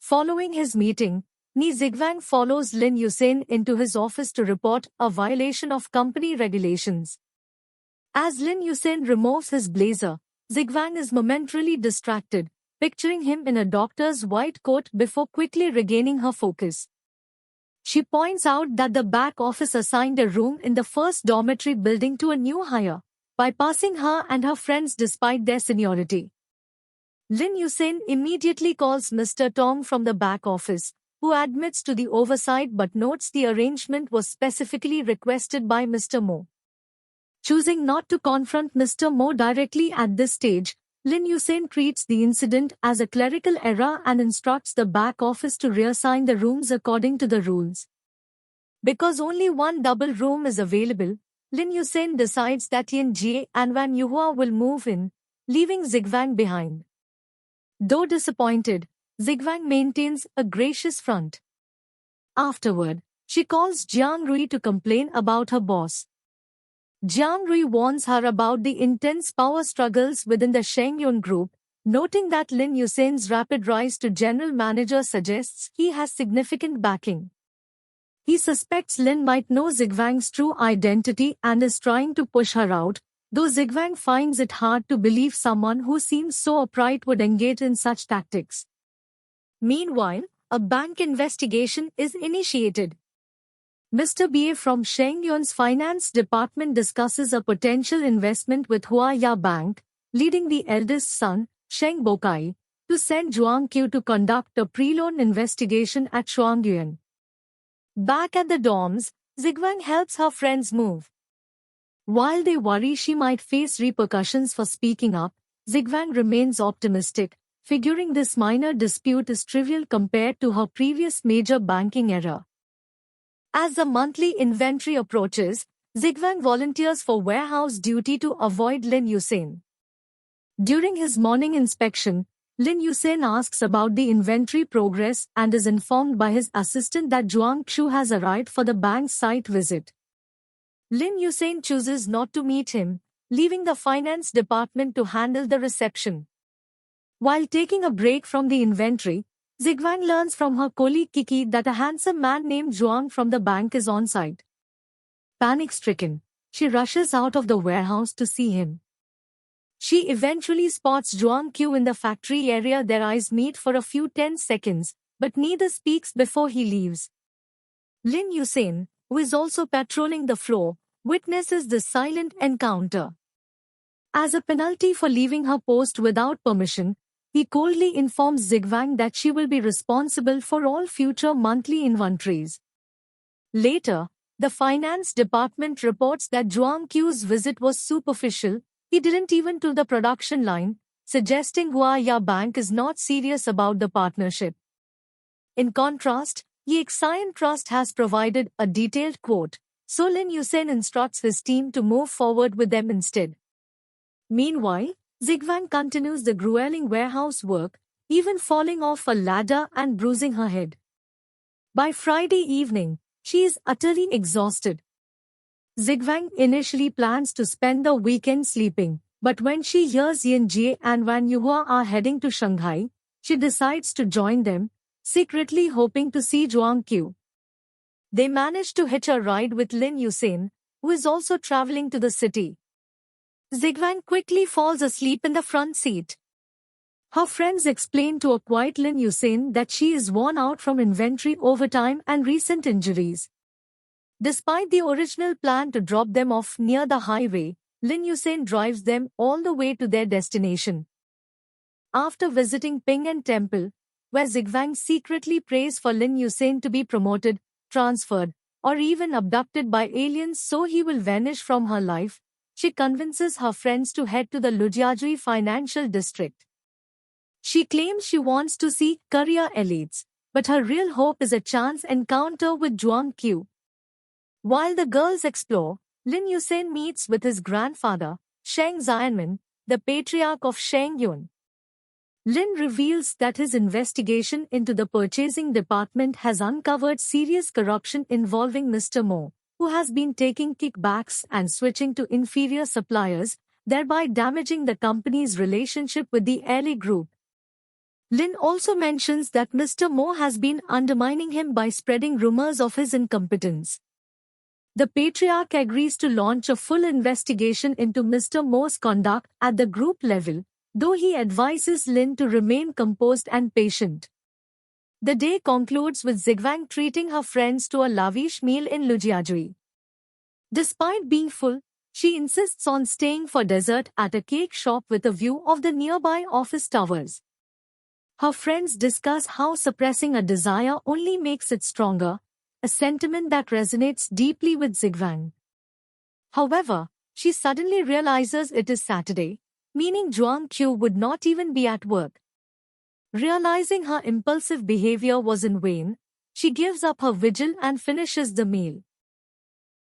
Following his meeting, Ni Zigwang follows Lin Yusen into his office to report a violation of company regulations. As Lin Yusen removes his blazer, Zigwang is momentarily distracted, picturing him in a doctor's white coat before quickly regaining her focus. She points out that the back office assigned a room in the first dormitory building to a new hire, bypassing her and her friends despite their seniority. Lin Yusen immediately calls Mr. Tong from the back office, who admits to the oversight but notes the arrangement was specifically requested by Mr. Mo. Choosing not to confront Mr. Mo directly at this stage, Lin Yusen treats the incident as a clerical error and instructs the back office to reassign the rooms according to the rules. Because only one double room is available, Lin Yusen decides that Yin Jie and Wan Yuhua will move in, leaving Zigwang behind. Though disappointed, Zigwang maintains a gracious front. Afterward, she calls Jiang Rui to complain about her boss. Jiang Rui warns her about the intense power struggles within the Shengyun group, noting that Lin Yusen's rapid rise to general manager suggests he has significant backing. He suspects Lin might know Zigwang's true identity and is trying to push her out, though Zigwang finds it hard to believe someone who seems so upright would engage in such tactics. Meanwhile, a bank investigation is initiated. Mr. Ba from Shengyun's finance department discusses a potential investment with Huaya Bank, leading the eldest son, Sheng Bokai, to send Zhuang Qiu to conduct a pre-loan investigation at Shuangyuan. Back at the dorms, Zigwang helps her friends move. While they worry she might face repercussions for speaking up, Zigwang remains optimistic, figuring this minor dispute is trivial compared to her previous major banking error. As the monthly inventory approaches, Zigwang volunteers for warehouse duty to avoid Lin Yusen. During his morning inspection, Lin Yusen asks about the inventory progress and is informed by his assistant that Zhuang Qiu has arrived for the bank's site visit. Lin Yusen chooses not to meet him, leaving the finance department to handle the reception. While taking a break from the inventory, Zigwang learns from her colleague Kiki that a handsome man named Zhuang from the bank is on site. Panic-stricken, she rushes out of the warehouse to see him. She eventually spots Zhuang Qiu in the factory area. Their eyes meet for a few 10 seconds, but neither speaks before he leaves. Lin Yusen, who is also patrolling the floor, witnesses the silent encounter. As a penalty for leaving her post without permission, he coldly informs Zigwang that she will be responsible for all future monthly inventories. Later, the finance department reports that Zhuang Qiu's visit was superficial. He didn't even to the production line, suggesting Huaya Bank is not serious about the partnership. In contrast, Yixian Trust has provided a detailed quote, so Lin Yusen instructs his team to move forward with them instead. Meanwhile, Zigwang continues the grueling warehouse work, even falling off a ladder and bruising her head. By Friday evening, she is utterly exhausted. Zigwang initially plans to spend the weekend sleeping, but when she hears Yin Jie and Wan Yuhua are heading to Shanghai, she decides to join them, secretly hoping to see Zhuang Qiu. They manage to hitch a ride with Lin Yusen, who is also traveling to the city. Zigwang quickly falls asleep in the front seat. Her friends explain to a quiet Lin Yusen that she is worn out from inventory overtime and recent injuries. Despite the original plan to drop them off near the highway, Lin Yusen drives them all the way to their destination. After visiting Ping An Temple, where Zigwang secretly prays for Lin Yusen to be promoted, transferred, or even abducted by aliens so he will vanish from her life, she convinces her friends to head to the Lujiazhui financial district. She claims she wants to see career elites, but her real hope is a chance encounter with Zhuang Qiu. While the girls explore, Lin Yusen meets with his grandfather, Sheng Xianmin, the patriarch of Shengyun. Lin reveals that his investigation into the purchasing department has uncovered serious corruption involving Mr. Mo, who has been taking kickbacks and switching to inferior suppliers, thereby damaging the company's relationship with the Airlie Group. Lin also mentions that Mr. Mo has been undermining him by spreading rumors of his incompetence. The patriarch agrees to launch a full investigation into Mr. Mo's conduct at the group level, though he advises Lin to remain composed and patient. The day concludes with Zigwang treating her friends to a lavish meal in Lujiazui. Despite being full, she insists on staying for dessert at a cake shop with a view of the nearby office towers. Her friends discuss how suppressing a desire only makes it stronger, a sentiment that resonates deeply with Zigwang. However, she suddenly realizes it is Saturday, meaning Zhuang Qiu would not even be at work. Realizing her impulsive behavior was in vain, she gives up her vigil and finishes the meal.